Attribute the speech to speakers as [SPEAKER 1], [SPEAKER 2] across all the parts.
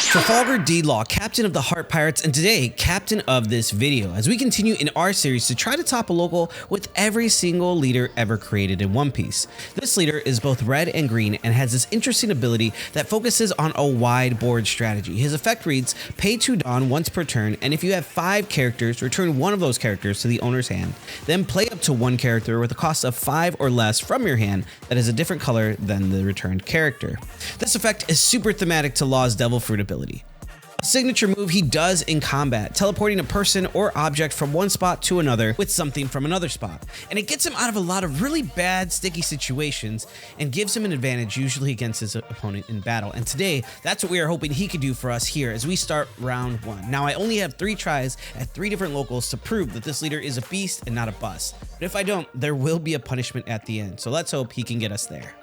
[SPEAKER 1] Trafalgar D-Law, captain of the Heart Pirates, and today, captain of this video, as we continue in our series to try to top a local with every single leader ever created in One Piece. This leader is both red and green and has this interesting ability that focuses on a wide board strategy. His effect reads, pay 2 Dawn once per turn, and if you have 5 characters, return one of those characters to the owner's hand. Then play up to 1 character with a cost of 5 or less from your hand that is a different color than the returned character. This effect is super thematic to Law's Devil Fruit ability. A signature move he does in combat, teleporting a person or object from one spot to another with something from another spot. And it gets him out of a lot of really bad, sticky situations and gives him an advantage usually against his opponent in battle. And today, that's what we are hoping he could do for us here as we start round 1. Now, I only have 3 tries at 3 different locals to prove that this leader is a beast and not a bust. But if I don't, there will be a punishment at the end. So let's hope he can get us there.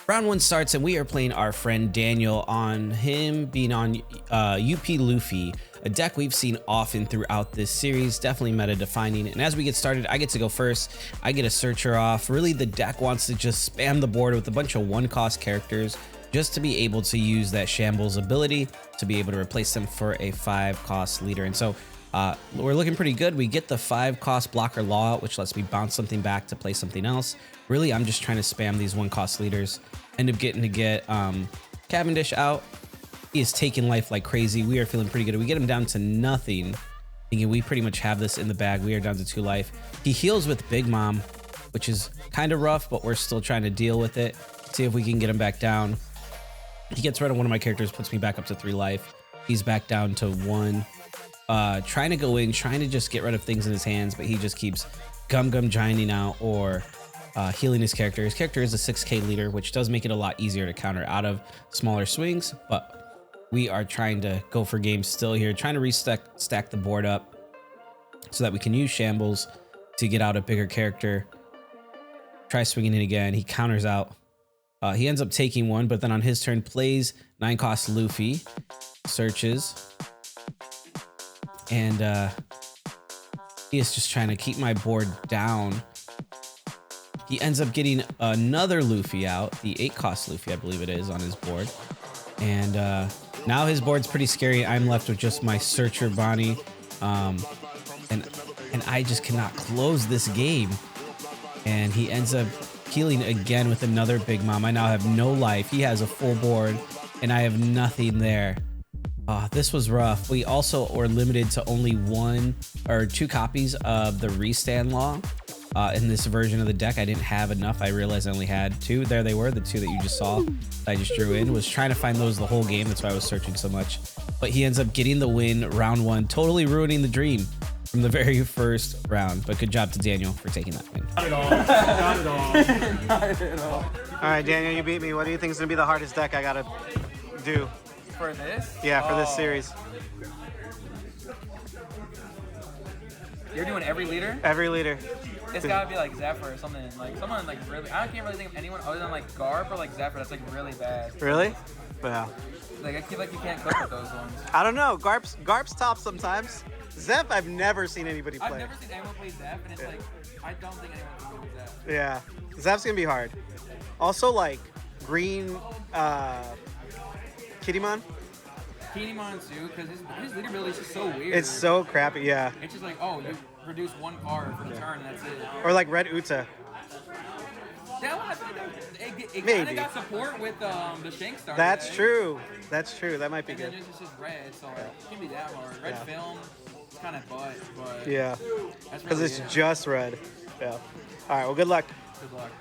[SPEAKER 1] Round 1 starts and we are playing our friend Daniel, on him being on UP Luffy, a deck we've seen often throughout this series, definitely meta defining. And as we get started, I get to go first. I get a searcher off. Really, the deck wants to just spam the board with a bunch of 1-cost characters just to be able to use that Shambles ability to be able to replace them for a 5-cost leader. And so we're looking pretty good. We get the 5-cost blocker Law out, which lets me bounce something back to play something else. Really, I'm just trying to spam these 1-cost leaders. End up getting to get Cavendish out. He is taking life like crazy. We are feeling pretty good. We get him down to nothing, thinking we pretty much have this in the bag. We are down to 2 life. He heals with Big Mom, which is kind of rough, but we're still trying to deal with it. See if we can get him back down. He gets rid of one of my characters, puts me back up to 3 life. He's back down to 1. Trying to go in, trying to just get rid of things in his hands, but he just keeps Gum Gianting out or healing his character. His character is a 6k leader, which does make it a lot easier to counter out of smaller swings, but we are trying to go for games still here, trying to stack the board up so that we can use Shambles to get out a bigger character. Try swinging it again. He counters out. He ends up taking 1, but then on his turn plays 9-cost Luffy, searches, and he is just trying to keep my board down. He ends up getting another Luffy out, the 8-cost Luffy, I believe it is, on his board. And now his board's pretty scary. I'm left with just my Searcher Bonnie. And I just cannot close this game. And he ends up healing again with another Big Mom. I now have no life. He has a full board, and I have nothing there. This was rough. We also were limited to only 1 or 2 copies of the Restand Law. In this version of the deck, I didn't have enough. I realized I only had 2. There they were, the 2 that you just saw. I just drew in. Was trying to find those the whole game. That's why I was searching so much. But he ends up getting the win round 1, totally ruining the dream from the very first round. But good job to Daniel for taking that win.
[SPEAKER 2] Not at all. Not at all.
[SPEAKER 3] Not at all. All right, Daniel, you beat me. What do you think is going to be the hardest deck I got to do?
[SPEAKER 2] For this?
[SPEAKER 3] Yeah, for this series.
[SPEAKER 2] You're doing every leader?
[SPEAKER 3] Every leader.
[SPEAKER 2] It's gotta be like Zephyr or something. Like someone like really. I can't really think of anyone other than like Garp or like Zephyr that's like really bad.
[SPEAKER 3] Really? Wow.
[SPEAKER 2] Like I feel like you can't cook with those ones.
[SPEAKER 3] I don't know. Garp's top sometimes. Zeph, I've never seen anybody play.
[SPEAKER 2] I've never seen anyone play Zeph, and it's like I don't think anyone can do Zeph.
[SPEAKER 3] Yeah, Zeph's gonna be hard. Also, like green Kittymon.
[SPEAKER 2] Kittymon too, because his leader ability is just so weird.
[SPEAKER 3] It's so crappy. Yeah.
[SPEAKER 2] It's just like, oh, you produce 1 card for the turn, and that's it.
[SPEAKER 3] Or like Red Uta.
[SPEAKER 2] Yeah, well, I think it kind
[SPEAKER 3] Maybe.
[SPEAKER 2] of got support with the Shank Star.
[SPEAKER 3] That's
[SPEAKER 2] today.
[SPEAKER 3] true. That's true. That might be
[SPEAKER 2] And
[SPEAKER 3] good.
[SPEAKER 2] then it's just red, so it can't be that hard. Red film, it's kind of but
[SPEAKER 3] Yeah.
[SPEAKER 2] that's
[SPEAKER 3] Because
[SPEAKER 2] really
[SPEAKER 3] it's
[SPEAKER 2] it.
[SPEAKER 3] just red. Yeah. All right. Well, good luck.
[SPEAKER 2] Good luck.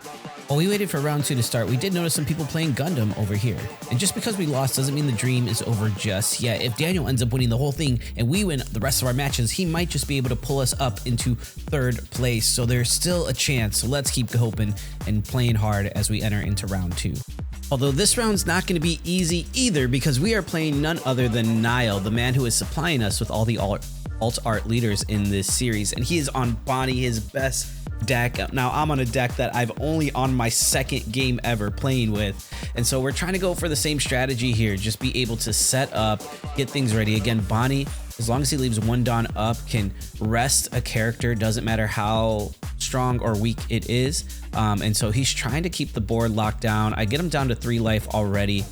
[SPEAKER 1] While we waited for round 2 to start, we did notice some people playing Gundam over here. And just because we lost doesn't mean the dream is over just yet. If Daniel ends up winning the whole thing and we win the rest of our matches, he might just be able to pull us up into 3rd place. So there's still a chance. So let's keep hoping and playing hard as we enter into round 2. Although this round's not going to be easy either, because we are playing none other than Niall, the man who is supplying us with all the alt art leaders in this series. And he is on Bonnie, his best deck. Now I'm on a deck that I've only on my 2nd game ever playing with, and so we're trying to go for the same strategy here, just be able to set up, get things ready. Again, Bonnie, as long as he leaves 1 Dawn up, can rest a character, doesn't matter how strong or weak it is. And so he's trying to keep the board locked down. I get him down to 3 life already,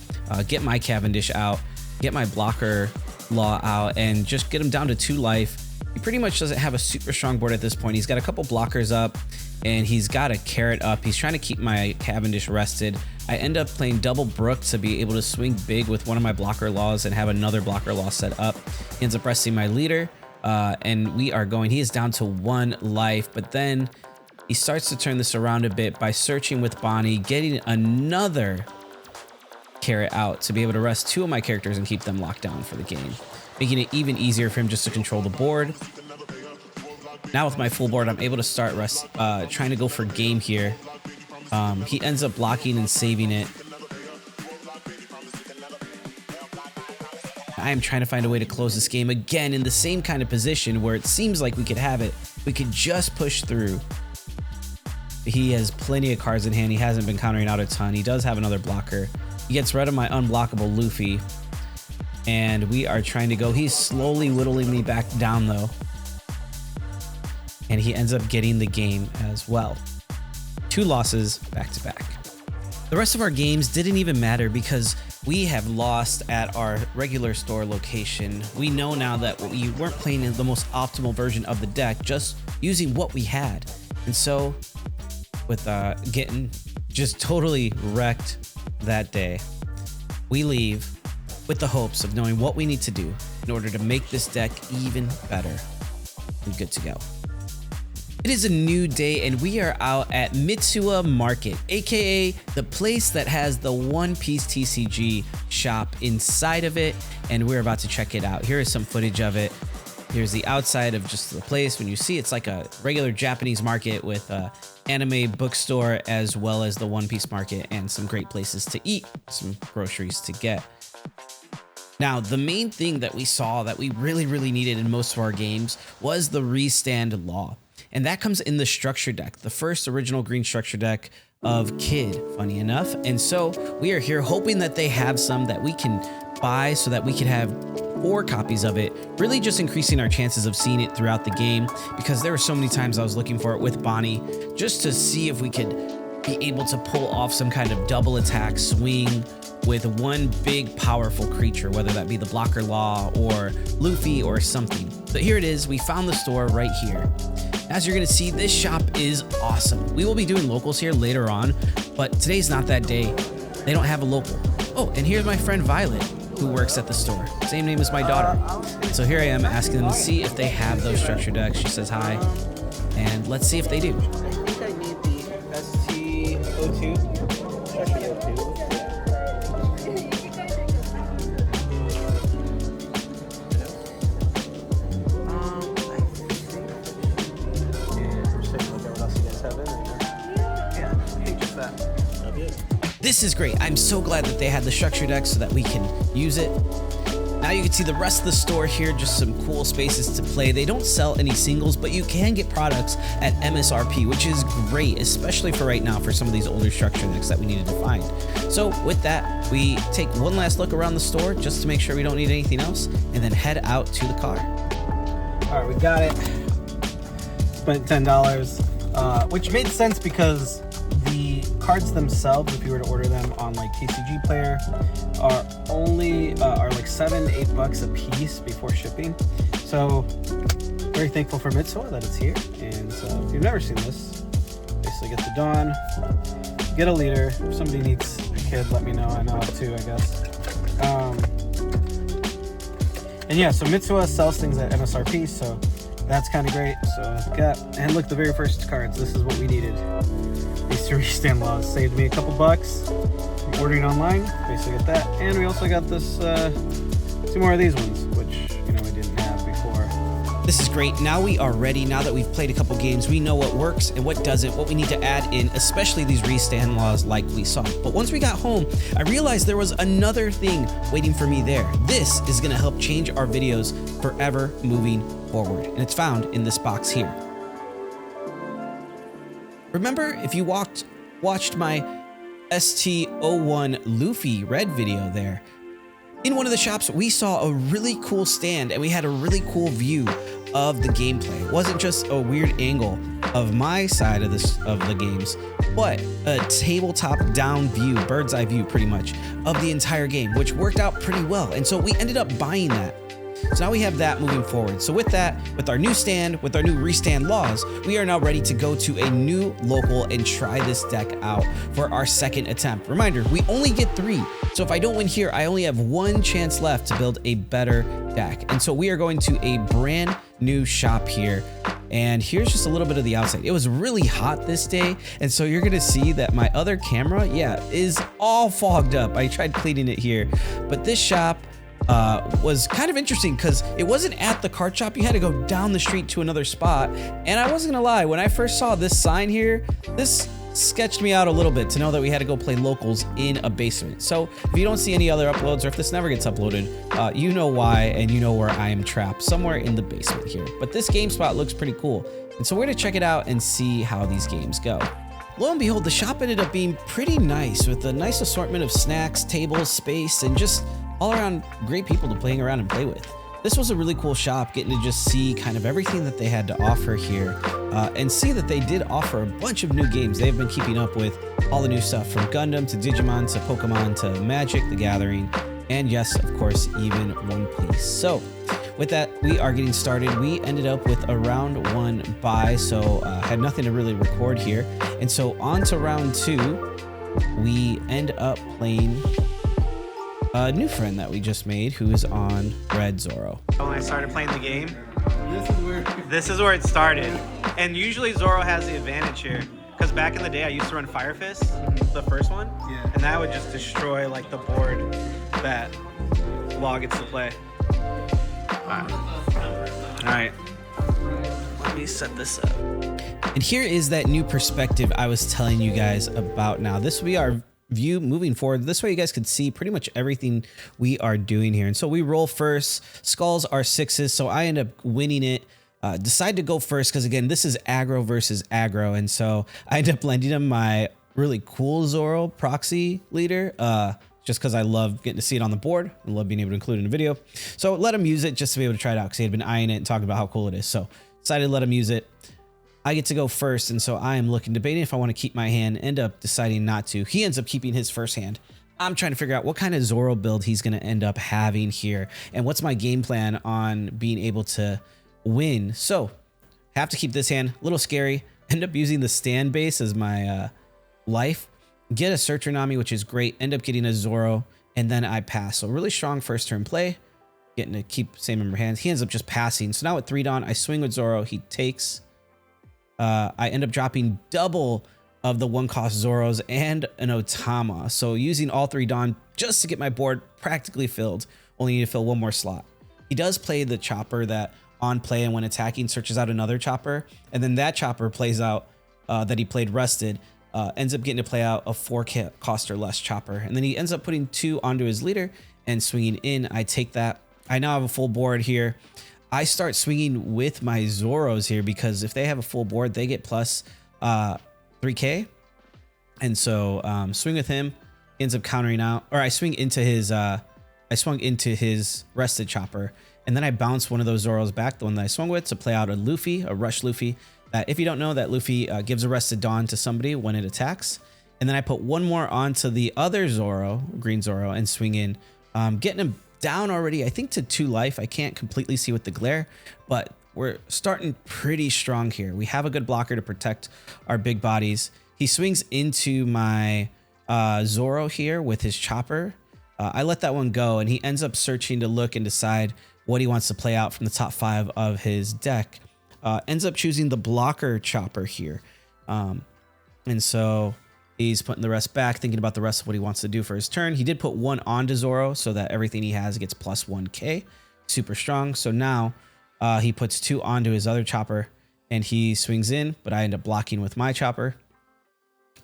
[SPEAKER 1] get my Cavendish out. get my blocker law out and just get him down to 2 life. He pretty much doesn't have a super strong board at this point. He's got a couple blockers up and he's got a carrot up. He's trying to keep my Cavendish rested. I end up playing double Brook to be able to swing big with one of my blocker laws and have another blocker law set up. He ends up resting my leader and we are going. He is down to 1 life, but then he starts to turn this around a bit by searching with Bonnie, getting another carrot out to be able to rest 2 of my characters and keep them locked down for the game, making it even easier for him just to control the board. Now with my full board, I'm able to start trying to go for game here. He ends up blocking and saving it. I am trying to find a way to close this game again in the same kind of position where it seems like we could have it. We could just push through. He has plenty of cards in hand. He hasn't been countering out a ton. He does have another blocker. He gets rid of my unblockable Luffy. And we are trying to go. He's slowly whittling me back down though. And he ends up getting the game as well. 2 losses back to back. The rest of our games didn't even matter because we have lost at our regular store location. We know now that we weren't playing in the most optimal version of the deck, just using what we had. And so with getting just totally wrecked that day, we leave with the hopes of knowing what we need to do in order to make this deck even better and good to go. It is a new day and we are out at Mitsuwa Market, aka the place that has the One Piece TCG shop inside of it, and we're about to check it out. Here is some footage of it. Here's the outside of just the place. When you see, it's like a regular Japanese market with a anime bookstore as well as the One Piece market and some great places to eat, some groceries to get. Now, the main thing that we saw that we really needed in most of our games was the restand law. And that comes in the structure deck, the first original green structure deck of Kid, funny enough. And so we are here hoping that they have some that we can buy so that we can have 4 copies of it, really just increasing our chances of seeing it throughout the game, because there were so many times I was looking for it with Bonnie just to see if we could be able to pull off some kind of double attack swing with one big powerful creature, whether that be the blocker law or Luffy or something. But here it is, we found the store right here. As you're gonna see, this shop is awesome. We will be doing locals here later on, but today's not that day. They don't have a local. Oh, and here's my friend Violet, who works at the store. Same name as my daughter. So here I am asking them to see if they have those structure decks. She says hi, and let's see if they do.
[SPEAKER 3] I think I need the ST02. Structure 02.
[SPEAKER 1] This is great. I'm so glad that they had the structure deck so that we can use it. Now you can see the rest of the store here, just some cool spaces to play. They don't sell any singles, but you can get products at MSRP, which is great, especially for right now for some of these older structure decks that we needed to find. So with that, we take one last look around the store just to make sure we don't need anything else, and then head out to the car.
[SPEAKER 3] All right, we got it. Spent $10, which made sense because the cards themselves, if you were to order them on like TCG Player, are only like $7-8 a piece before shipping. So very thankful for Mitsuwa that it's here. And so if you've never seen this, basically get the Dawn, get a leader. If somebody needs a kid, let me know. I know how to, I guess. And yeah, so Mitsuwa sells things at MSRP, so that's kind of great. So got, and look, the very first cards, this is what we needed. These 3 stand laws saved me a couple bucks from ordering online. Basically got that, and we also got this 2 more of these ones, which we didn't have before.
[SPEAKER 1] This is great. Now we are ready. Now that we've played a couple games, we know what works and what doesn't, what we need to add in, especially these restand laws like we saw. But once we got home, I realized there was another thing waiting for me there. This is going to help change our videos forever moving forward, and it's found in this box here. Remember, if you watched my ST01 Luffy red video there, in one of the shops, we saw a really cool stand and we had a really cool view of the gameplay. It wasn't just a weird angle. of my side of the games, but a tabletop down view, bird's eye view pretty much, of the entire game, which worked out pretty well. And so we ended up buying that. So now we have that moving forward. So with that, with our new stand, with our new restand laws, we are now ready to go to a new local and try this deck out for our second attempt. Reminder, we only get 3. So if I don't win here, I only have 1 chance left to build a better deck. And so we are going to a brand new shop here. And here's just a little bit of the outside. It was really hot this day. And so you're gonna see that my other camera, is all fogged up. I tried cleaning it here, but this shop was kind of interesting because it wasn't at the card shop. You had to go down the street to another spot. And I wasn't gonna lie, when I first saw this sign here, this sketched me out a little bit to know that we had to go play locals in a basement. So if you don't see any other uploads, or if this never gets uploaded, you know why, and you know where I am trapped, somewhere in the basement here. But this game spot looks pretty cool. And so we're gonna check it out and see how these games go. Lo and behold, the shop ended up being pretty nice, with a nice assortment of snacks, tables, space, and just all around great people to playing around and play with. This was a really cool shop, getting to just see kind of everything that they had to offer here, and see that they did offer a bunch of new games. They've been keeping up with all the new stuff, from Gundam to Digimon to Pokemon to Magic the Gathering, and yes, of course, even One Piece. So with that, we are getting started. We ended up with a round 1 bye, so had nothing to really record here. And so on to round 2, we end up playing a new friend that we just made, who is on Red Zoro.
[SPEAKER 3] When I started playing the game, this is where it started. And usually Zoro has the advantage here, because back in the day I used to run Fire Fist, the first one, and that would just destroy like the board that Law gets to play. Alright. Let me set this up.
[SPEAKER 1] And here is that new perspective I was telling you guys about. Now this will be our view moving forward. This way you guys could see pretty much everything we are doing here. And so we roll first. Skulls are 6s, so I end up winning it. Decide to go first because, again, this is aggro versus aggro, and so I end up lending him my really cool Zoro proxy leader, just because I love getting to see it on the board and love being able to include it in a video. So let him use it just to be able to try it out, because he had been eyeing it and talking about how cool it is. So decided to let him use it. I get to go first, and so I am looking, debating if I want to keep my hand, end up deciding not to. He ends up keeping his first hand. I'm trying to figure out what kind of Zoro build he's going to end up having here, and what's my game plan on being able to win. So have to keep this hand, a little scary. End up using the stand base as my life. Get a Searcher Nami, which is great. End up getting a Zoro, and then I pass. So really strong first turn play. Getting to keep same number of hands. He ends up just passing. So now with 3 Dawn, I swing with Zoro. He takes. I end up dropping double of the 1-cost Zoros and an Otama. So using all 3 Dawn just to get my board practically filled. Only need to fill 1 more slot. He does play the chopper that on play and when attacking searches out another chopper. And then that chopper plays out that he played rested. Ends up getting to play out a 4-cost or less chopper. And then he ends up putting 2 onto his leader and swinging in. I take that. I now have a full board here. I start swinging with my Zoros here because if they have a full board, they get plus 3k. And so swing with him, he ends up countering out, or I swing into his, I swung into his rested chopper, and then I bounce one of those Zoros back, the one that I swung with, to play out a Luffy, a rush Luffy. If you don't know, that Luffy gives a rested Dawn to somebody when it attacks. And then I put 1 more onto the other Zoro, green Zoro, and swing in, getting him down already, I think, to 2 life. I can't completely see with the glare, but we're starting pretty strong here. We have a good blocker to protect our big bodies. He swings into my Zoro here with his chopper. I let that one go, and he ends up searching to look and decide what he wants to play out from the top 5 of his deck. Ends up choosing the blocker chopper here. And so he's putting the rest back, thinking about the rest of what he wants to do for his turn. He did put 1 onto Zoro so that everything he has gets plus 1k. Super strong. So now he puts 2 onto his other chopper and he swings in, but I end up blocking with my chopper.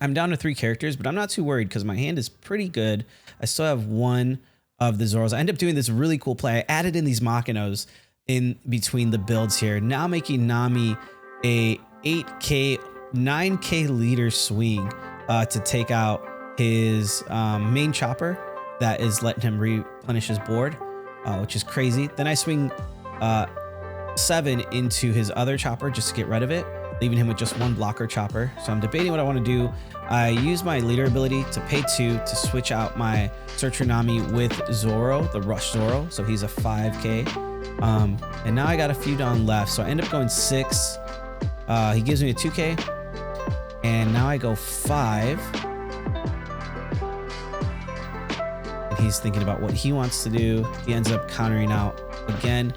[SPEAKER 1] I'm down to 3 characters, but I'm not too worried because my hand is pretty good. I still have 1 of the Zoros. I end up doing this really cool play. I added in these Makinos in between the builds here, now making Nami a 8k, 9k leader swing to take out his main chopper that is letting him replenish his board, which is crazy. Then I swing 7 into his other chopper just to get rid of it. leaving him with just one blocker chopper. So I'm debating what I want to do. I use my leader ability to pay 2 to switch out my Searcher Nami with Zoro, the Rush Zoro. So he's a 5k. And now I got a few Dawn left. So I end up going 6. He gives me a 2k. And now I go 5. And he's thinking about what he wants to do. He ends up countering out again.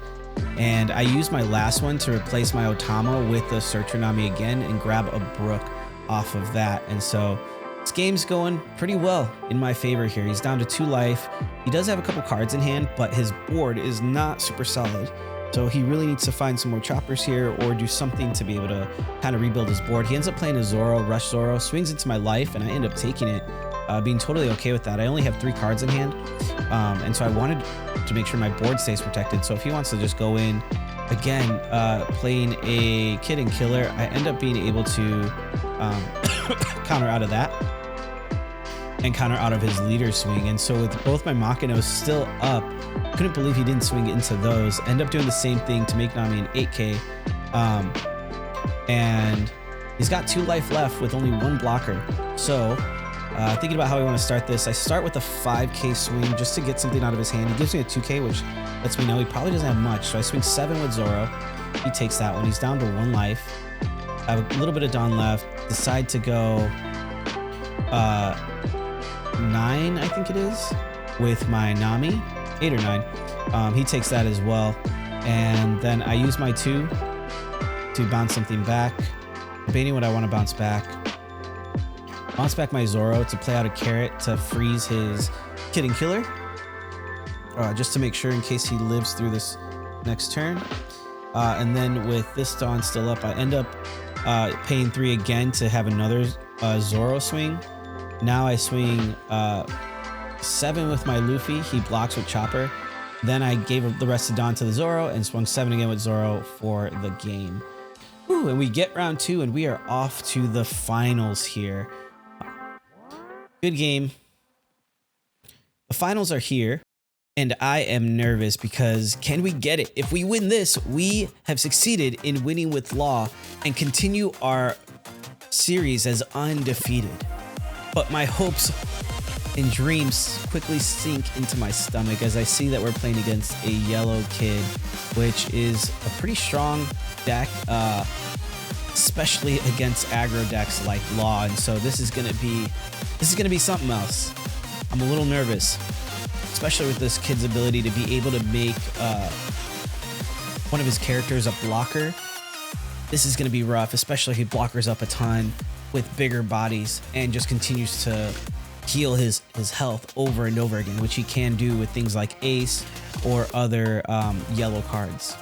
[SPEAKER 1] And I use my last one to replace my Otama with the Searcher Nami again and grab a Brook off of that. And so this game's going pretty well in my favor here. He's down to 2 life. He does have a couple cards in hand, but his board is not super solid. So he really needs to find some more choppers here or do something to be able to kind of rebuild his board. He ends up playing a Zoro, Rush Zoro, swings into my life, and I end up taking it, being totally okay with that. I only have 3 cards in hand, and so I wanted to make sure my board stays protected. So if he wants to just go in, again, playing a Kid and Killer, I end up being able to counter out of that and counter out of his leader swing. And so with both my Makinos still up, couldn't believe he didn't swing into those. End up doing the same thing to make Nami an 8k. And he's got 2 life left with only 1 blocker. So thinking about how we want to start this, I start with a 5k swing just to get something out of his hand. He gives me a 2k, which lets me know he probably doesn't have much. So I swing 7 with Zoro. He takes that one. He's down to 1 life. I have a little bit of Dawn left. Decide to go 9, I think it is, with my Nami. 8 or 9. He takes that as well. And then I use my 2 to bounce something back. Debating what I want to bounce back. Bounce back my Zoro to play out a carrot to freeze his Kid and Killer. Just to make sure in case he lives through this next turn. And then with this Dawn still up, I end up paying 3 again to have another Zoro swing. Now I swing 7 with my Luffy. He blocks with Chopper. Then I gave the rest of Dawn to the Zoro and swung 7 again with Zoro for the game. Ooh, and we get round 2 and we are off to the finals here. Good game. The finals are here. And I am nervous because can we get it? If we win this, we have succeeded in winning with Law and continue our series as undefeated. But my hopes and dreams quickly sink into my stomach as I see that we're playing against a yellow kid, which is a pretty strong deck, especially against aggro decks like Law. And so this is gonna be something else. I'm a little nervous, especially with this kid's ability to be able to make one of his characters a blocker. This is going to be rough, especially if he blockers up a ton with bigger bodies and just continues to heal his health over and over again, which he can do with things like Ace or other yellow cards.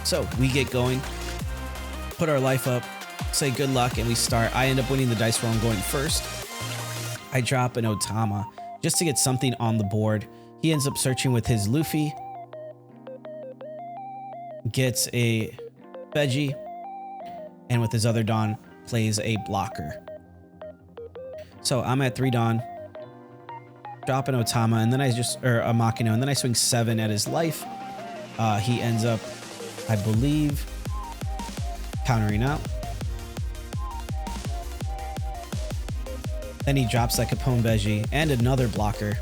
[SPEAKER 1] So we get going, put our life up, say good luck, and we start. I end up winning the dice roll and going first. I drop an Otama just to get something on the board. He ends up searching with his Luffy, gets a Veggie, and with his other Dawn plays a blocker. So I'm at 3 Dawn, drop an Otama, and then a Makino, and then I swing 7 at his life. He ends up, I believe, countering out. Then he drops that Capone Veggie and another blocker.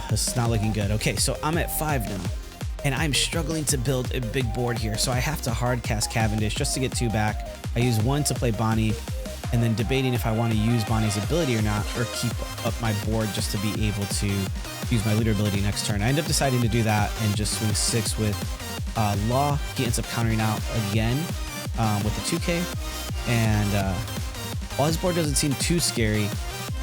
[SPEAKER 1] It's not looking good. Okay, so I'm at 5 now, and I'm struggling to build a big board here. So I have to hard cast Cavendish just to get 2 back. I use 1 to play Bonnie, and then debating if I want to use Bonnie's ability or not, or keep up my board just to be able to use my leader ability next turn. I end up deciding to do that and just swing 6 with Law. He ends up countering out again with the 2K, and while his board doesn't seem too scary,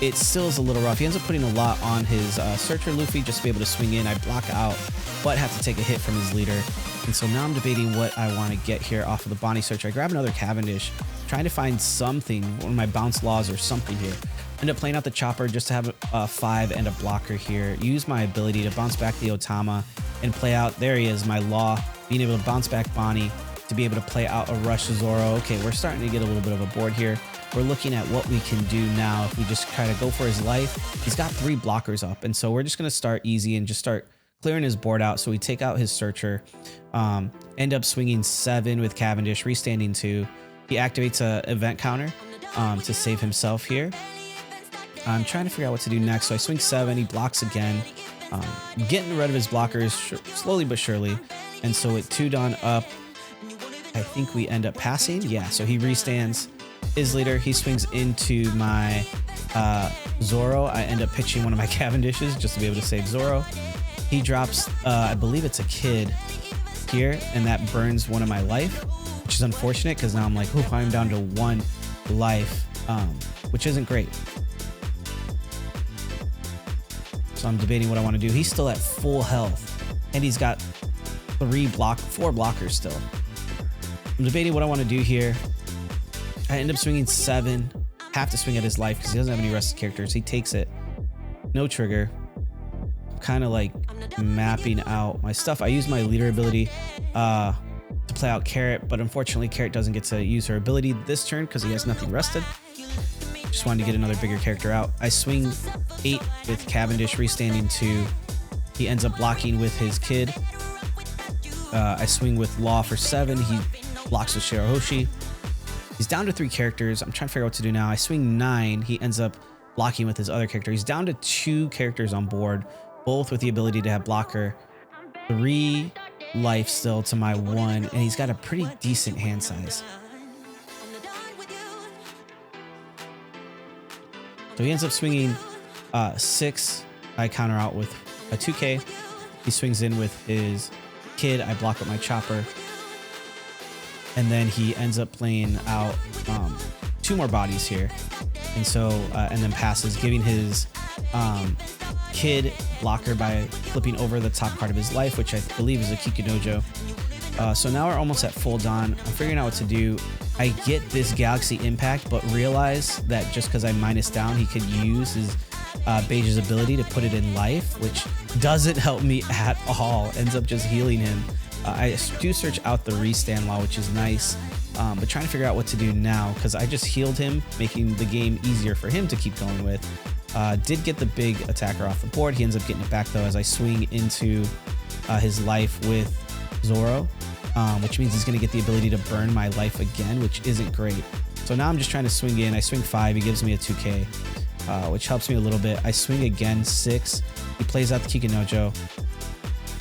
[SPEAKER 1] it still is a little rough. He ends up putting a lot on his Searcher Luffy just to be able to swing in. I block out, but have to take a hit from his leader. And so now I'm debating what I want to get here off of the Bonnie Searcher. I grab another Cavendish, trying to find something, one of my bounce laws or something here. End up playing out the Chopper just to have a 5 and a blocker here. Use my ability to bounce back the Otama and play out, there he is, my Law, being able to bounce back Bonnie to be able to play out a Rush Zoro. Okay, we're starting to get a little bit of a board here. We're looking at what we can do now if we just try to go for his life. He's got 3 blockers up, and so we're just going to start easy and just start clearing his board out. So we take out his searcher, end up swinging 7 with Cavendish, restanding 2. He activates a event counter to save himself here. I'm trying to figure out what to do next. So I swing 7, he blocks again, getting rid of his blockers slowly but surely. And so with 2 Dawn up, I think we end up passing. Yeah, so he restands his leader. He swings into my Zoro. I end up pitching one of my Cavendishes just to be able to save Zoro. He drops, I believe it's a kid here, and that burns one of my life, which is unfortunate because now I'm like, oh, I'm down to 1 life, which isn't great. So I'm debating what I want to do. He's still at full health, and he's got 4 blockers still. I'm debating what I want to do here. I end up swinging 7. Have to swing at his life because he doesn't have any rested characters. He takes it. No trigger. I'm kind of like mapping out my stuff. I use my leader ability to play out Carrot, but unfortunately Carrot doesn't get to use her ability this turn because he has nothing rested. Just wanted to get another bigger character out. I swing 8 with Cavendish, restanding 2. He ends up blocking with his kid. I swing with Law for 7. He blocks with Shirahoshi. He's down to 3 characters. I'm trying to figure out what to do now. I swing 9. He ends up blocking with his other character. He's down to 2 characters on board, both with the ability to have blocker. 3 life still to my 1, and he's got a pretty decent hand size. So he ends up swinging 6. I counter out with a 2K. He swings in with his kid. I block with my chopper. And then he ends up playing out 2 more bodies here. And so, and then passes, giving his kid blocker by flipping over the top card of his life, which I believe is a Kikunojo. So now we're almost at full Dawn. I'm figuring out what to do. I get this Galaxy Impact, but realize that just because I minus down, he could use his Beige's ability to put it in life, which doesn't help me at all. Ends up just healing him. I do search out the restand law, which is nice, but trying to figure out what to do now because I just healed him, making the game easier for him to keep going with. Did get the big attacker off the board. He ends up getting it back though as I swing into his life with Zoro, which means he's going to get the ability to burn my life again, which isn't great. So now I'm just trying to swing in. I swing 5. He gives me a 2K, which helps me a little bit. I swing again 6. He plays out the Kikunojo,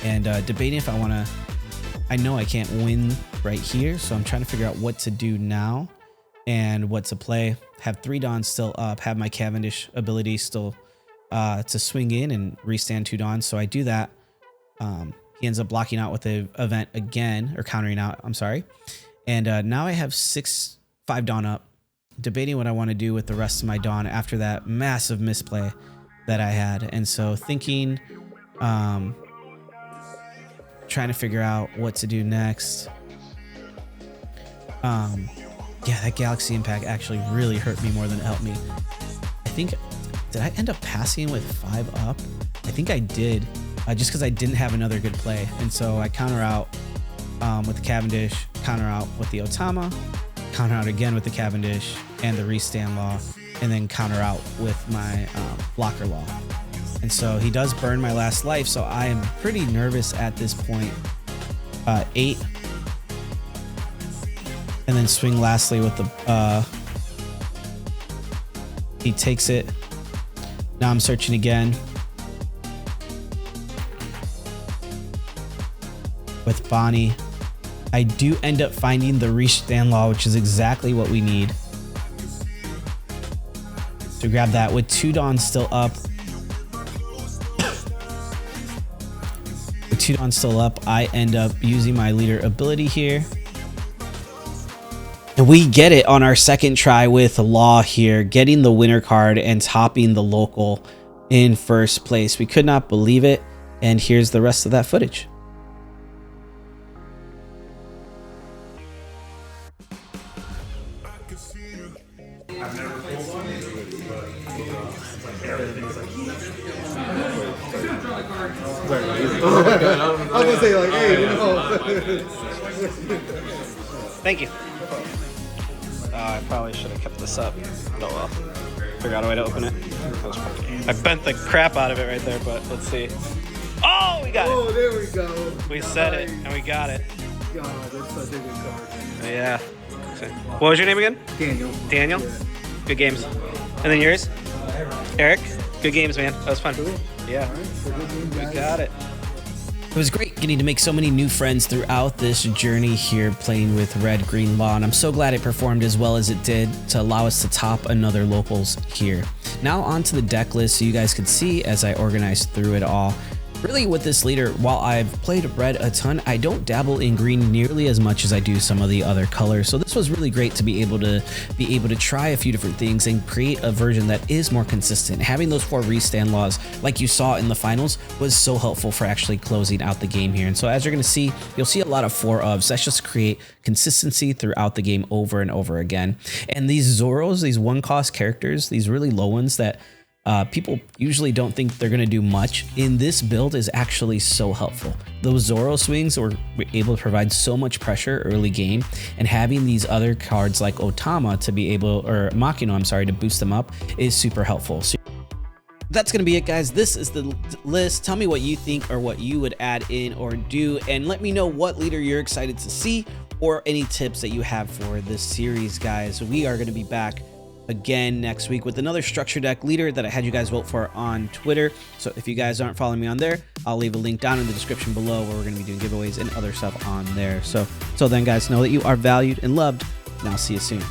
[SPEAKER 1] and debating if I want to. I know I can't win right here, so I'm trying to figure out what to do now and what to play. Have 3 Dawns still up, have my Cavendish ability still to swing in and restand 2 Dawns, so I do that. He ends up blocking out with the event again, or countering out, I'm sorry. And now I have 5 Dawn up, debating what I want to do with the rest of my Dawn after that massive misplay that I had. And so thinking, trying to figure out what to do next. Yeah, that Galaxy Impact actually really hurt me more than it helped me. I think, did I end up passing with 5 up? I think I did, just because I didn't have another good play. And so I counter out with the Cavendish, counter out with the Otama, counter out again with the Cavendish and the restand law, and then counter out with my blocker law. And so he does burn my last life, so I am pretty nervous at this point. 8. And then swing lastly with the... he takes it. Now I'm searching again. With Bonnie. I do end up finding the restand law, which is exactly what we need. So grab that. With 2 Dawns still up. With 2 Dawns still up, I end up using my leader ability here. And we get it on our second try with Law here, getting the winner card and topping the local in first place. We could not believe it. And here's the rest of that footage.
[SPEAKER 4] I was gonna say, like, hey, you know.
[SPEAKER 3] Thank you. I probably should have kept this up. Oh well. Figure out a way to open it. I bent the crap out of it right there, but let's see. Oh, we got
[SPEAKER 4] Oh,
[SPEAKER 3] it.
[SPEAKER 4] there we go.
[SPEAKER 3] We said it, and we got it.
[SPEAKER 4] God, that's such a good card.
[SPEAKER 3] Yeah. What was your name again?
[SPEAKER 4] Daniel.
[SPEAKER 3] Daniel?
[SPEAKER 4] Yeah.
[SPEAKER 3] Good games. And then yours? Eric? Good games, man. That was fun. Yeah. We got it.
[SPEAKER 1] It was great getting to make so many new friends throughout this journey here playing with Red Green Law, and I'm so glad it performed as well as it did to allow us to top another locals here. Now onto the deck list so you guys could see as I organized through it all. Really with this leader, while I've played red a ton, I don't dabble in green nearly as much as I do some of the other colors. So this was really great to be able to try a few different things and create a version that is more consistent. Having those 4 restand laws like you saw in the finals was so helpful for actually closing out the game here. And so as you're going to see, you'll see a lot of 4-ofs. That's just to create consistency throughout the game over and over again. And these Zoros, these 1-cost characters, these really low ones that people usually don't think they're going to do much, in this build is actually so helpful. Those Zoro swings were able to provide so much pressure early game, and having these other cards like Otama to be able, or Makino, I'm sorry, to boost them up is super helpful. So that's going to be it, guys. This is the list. Tell me what you think or what you would add in or do, and let me know what leader you're excited to see or any tips that you have for this series, guys. We are going to be back again next week with another structure deck leader that I had you guys vote for on Twitter. So if you guys aren't following me on there, I'll leave a link down in the description below where we're going to be doing giveaways and other stuff on there. So then, guys, know that you are valued and loved, and I'll see you soon.